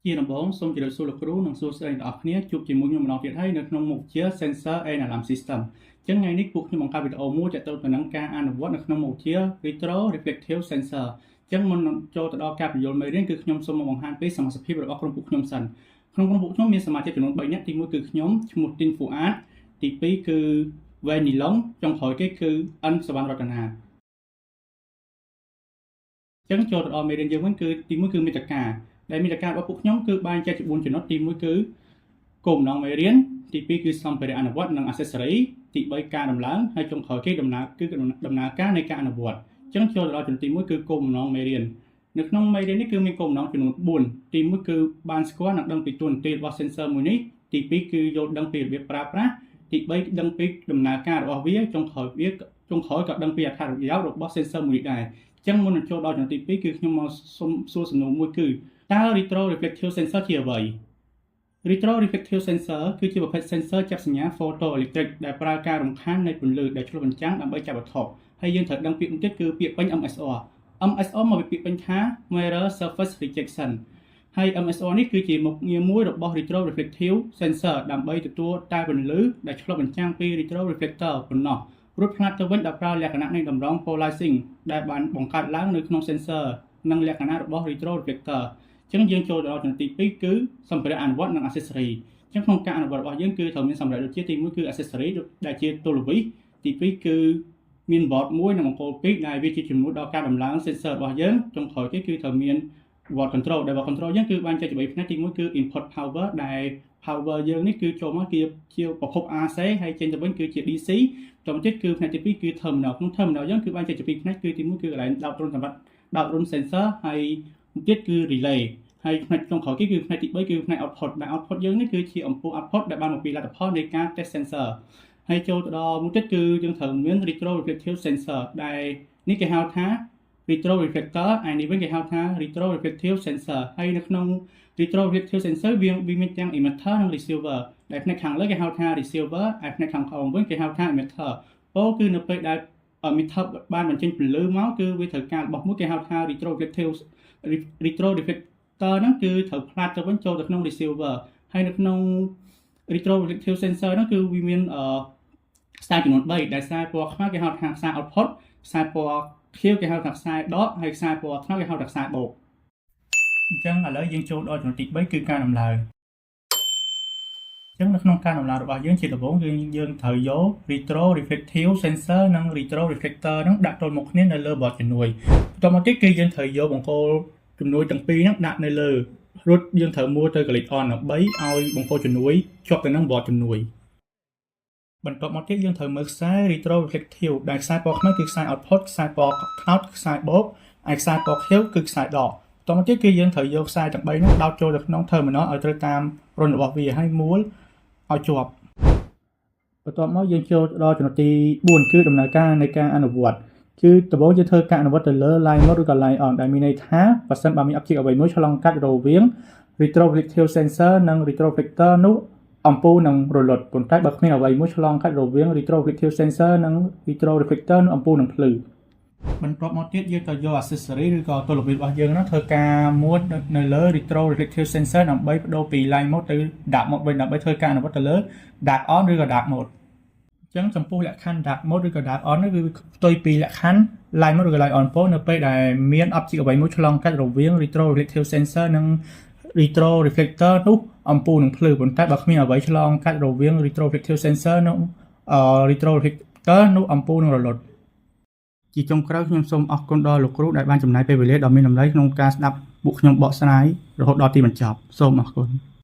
ជាដំបូងសូមជម្រាបសួរលោកគ្រូនិងសួស្តីអ្នកនរគ្នាជួបជាមួយខ្ញុំម្ដងទៀតហើយនៅក្នុងមុខជា Sensor and Alarm System អញ្ចឹងថ្ងៃនេះពួកខ្ញុំបង្កើតវីដេអូមួយទាក់ទងទៅនឹងការអនុវត្តនៅក្នុងមុខជា Retro Reflective Sensor អញ្ចឹងមុននឹងចូលទៅដល់ការបញ្យល់មេរៀនគឺខ្ញុំសូមមកបង្ហាញពីសមាជិកភាពរបស់ក្រុមពួកខ្ញុំសិនក្នុងក្រុមពួកខ្ញុំមានសមាជិកចំនួន3នាក់ទី1គឺខ្ញុំឈ្មោះ Tin Fuad ទី2គឺ Wen Nilong ចុងក្រោយគេគឺ N សវណ្ណរតនាអញ្ចឹងចូលទៅដល់មេរៀនយើងវិញគឺទី1គឺមេត្តាការដែលមេត្តាការរបស់ពួកខ្ញុំគឺបែងចែកជា4ចំណុចទី1គឺគោលបំណងមេរៀនទី2គឺសម្ភារៈអនុវត្តនិង accessory ទី3ការដំឡើងហើយចុងក្រោយគេដំណើរការនៃការអនុវត្តអញ្ចឹងចូលដល់ចំណុចទី1គឺគោលបំណងមេរៀននៅក្នុងមេរៀននេះគឺមានគោលបំណងចំនួន4ទី1គឺបានស្គាល់និងដឹងពីតួនាទីរបស់ sensor មួយនេះទី2គឺយល់ដឹងពីរបៀបប្រើប្រាស់ទី3ដឹងពីដំណើរការរបស់វាចុងក្រោយក៏ដឹងពីអត្ថប្រយោជន៍របស់ sensor មួយនេះដែរអញ្ចឹងមុននឹងចូលដល់ចំណុចទី2គឺខ្ញុំមកសុំសួរសំណួរមួយគឺតើ Retro Reflective Sensor ជាអ្វី Retro Reflective Sensor គឺជាប្រភេទ sensor ចាប់សញ្ញា photoelectric ដែលប្រើការរំខាននៃពន្លឺដែលឆ្លុះបញ្ចាំងដើម្បីចាប់វត្ថុហើយយើងត្រូវដឹងពាក្យមួយទៀតគឺពាក្យពេញ MSR មកពីពាក្យពេញថា Mirror Surface Rejection ហើយ MSR នេះគឺជាមុខងារមួយរបស់ Retro Reflective Sensor ដើម្បីទទួលតែពន្លឺដែលឆ្លុះបញ្ចាំងពី Retro Reflector ប៉ុណ្ណោះរួចផ្លាត់ទៅវិញដោយប្រើលក្ខណៈនៃតម្រង polarizing ដែលបានបង្កើតឡើងនៅក្នុង sensor និងលក្ខណៈរបស់ Retro Reflector អញ្ចឹងយើងចូលដល់ចំណុចទី2គឺសម្ភារៈអនុវត្តនិង accessory អញ្ចឹងក្នុងការអនុវត្តរបស់យើងគឺត្រូវមានសម្ភារៈដូចជាទី1គឺ accessory ដែលជាទូលវិសទី2គឺមាន board មួយនិងបង្គោល2ដែលវាជាជំនួយដល់ការដំឡើង sensor របស់យើងចុងក្រោយគេគឺត្រូវមាន watt control ដែល watt control យើងគឺបានចែកជា3ផ្នែកទី1គឺ input power ដែល power យើងនេះគឺចូលមកជាប្រភព AC ហើយចេញទៅវិញគឺជា DC ចំណុចទៀតគឺផ្នែកទី2គឺ terminal ក្នុង terminal យើងគឺបានចែកជា2ផ្នែកគឺទី1គឺកន្លែងដោតរុនសម្រាប់ដោតរុន sensor ហើយទៀតគឺ relay ហើយផ្នែកចុងក្រោយគេគឺផ្នែកទី3គឺផ្នែក output ដែល output យើងនេះគឺជាអំពូល output ដែលបានមកពីលទ្ធផលនៃការ test sensor ហើយចូលទៅដល់មួយទៀតគឺយើងត្រូវមាន retro reflective sensor ដែលនេះគេហៅថា retro reflector ហើយនេះវិញគេហៅថា retro reflective sensor ហើយនៅក្នុង retro reflective sensor វាមានទាំង emitter និង receiver ដែលផ្នែកខាងលើគេហៅថា receiver ហើយផ្នែកខាងក្រោមវិញគេហៅថា emitter ពោលគឺនៅពេលដែល emitter បានបញ្ចេញពន្លឺមកគឺវាត្រូវការរបស់មួយគេហៅថា retro reflector ហ្នឹងគឺត្រូវផ្លាត់ទៅវិញចូលទៅក្នុង receiver ហើយនៅក្នុង retro reflective sensor ហ្នឹងគឺវាមានខ្សែចំនួន3ដែលខ្សែពណ៌ខ្មៅគេហៅថាខ្សែ output ខ្សែពណ៌ខៀវគេហៅថាខ្សែដកហើយខ្សែពណ៌ត្នោតគេហៅថាខ្សែបូកអញ្ចឹងឥឡូវយើងចូលដល់ចំណុចទី3គឺការដំឡើងអញ្ចឹងនៅក្នុងការដំឡើងរបស់យើងជាដំបូងគឺយើងត្រូវយក retro reflective sensor និង retro reflector ហ្នឹងដាក់ទល់មុខគ្នានៅលើ board ជំនួយបន្ទាប់មកទៀតគឺយើងត្រូវយកបង្គោលជំនួយទាំងពីរហ្នឹងដាក់នៅលើរួចយើងត្រូវមួលទៅ click on ដើម្បីឲ្យបង្គោលជំនួយជាប់ទៅនឹង board ជំនួយបន្ទាប់មកទៀតយើងត្រូវមើលខ្សែ retro reflective ដែលខ្សែពណ៌ខ្មៅគឺខ្សែ output ខ្សែពណ៌ត្នោតខ្សែបូកហើយខ្សែពណ៌ខៀវគឺខ្សែដកបន្ទាប់មកទៀតគឺយើងត្រូវយកខ្សែទាំង3ហ្នឹងដោតចូលទៅក្នុង terminal ឲ្យត្រូវតាមរុនរបស់វាហើយមួលឲ្យជាប់បន្ទាប់មកយើងចូលដល់ចំណុចទី4គឺដំណើរការនៃការអនុវត្តគឺដំបូងយើងធ្វើការអនុវត្តទៅលើ line mode ឬក៏ line on ដែលមានន័យថាបើសិនបើមាន object អ្វីមួយឆ្លងកាត់រវាង retro reflective sensor និង retro reflector នោះអំពូលនឹងរលត់ប៉ុន្តែបើគ្មានអ្វីមួយឆ្លងកាត់រវាង retro reflective sensor និង retro reflector នោះអំពូលនឹងភ្លឺបន្ទាប់មកទៀតយើងត្រូវយក accessory ឬក៏ទូលវិសរបស់យើងនោះធ្វើការមួលនៅលើ retro reflective sensor ដើម្បីបដូរពី line mode ទៅ dark mode វិញដើម្បីធ្វើការអនុវត្តទៅលើ dark on ឬក៏ dark mode អញ្ចឹងចំពោះលក្ខខណ្ឌ dark mode ឬក៏ dark on នេះគឺផ្ទុយពីលក្ខខណ្ឌ line mode ឬក៏ line on ពោលនៅពេលដែលមាន object អ្វីមួយឆ្លងកាត់រវាង retro reflective sensor និង retro reflector នោះអំពូលនឹងភ្លឺប៉ុន្តែបើគ្មានអ្វីឆ្លងកាត់រវាង retro reflective sensor និង retro reflector នោះអំពូលនឹងរលត់ជាចុងក្រោយខ្ញុំសូមអរគុណដល់លោកគ្រូដែលបានចំណាយពេលវេលាដ៏មានតម្លៃក្នុងការស្ដាប់ពួកខ្ញុំបកស្រាយរហូតដល់ទីបញ្ចប់សូមអរគុណ